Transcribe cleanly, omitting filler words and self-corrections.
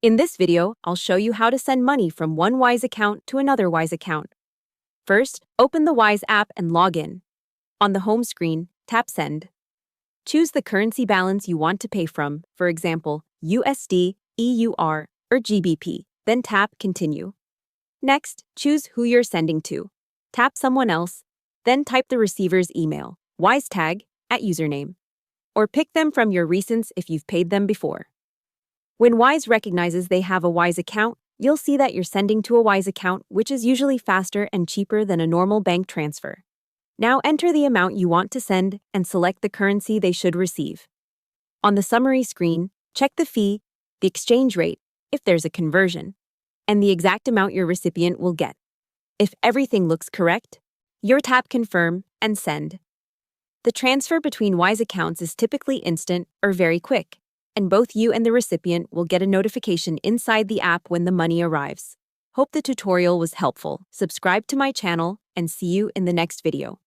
In this video, I'll show you how to send money from one Wise account to another Wise account. First, open the Wise app and log in. On the home screen, tap Send. Choose the currency balance you want to pay from, for example, USD, EUR, or GBP, then tap Continue. Next, choose who you're sending to. Tap Someone Else, then type the receiver's email, Wise tag, at username. Or pick them from your recents if you've paid them before. When Wise recognizes they have a Wise account, you'll see that you're sending to a Wise account, which is usually faster and cheaper than a normal bank transfer. Now enter the amount you want to send and select the currency they should receive. On the summary screen, check the fee, the exchange rate, if there's a conversion, and the exact amount your recipient will get. If everything looks correct, you'll tap Confirm and Send. The transfer between Wise accounts is typically instant or very quick, and both you and the recipient will get a notification inside the app when the money arrives. Hope the tutorial was helpful. Subscribe to my channel and see you in the next video.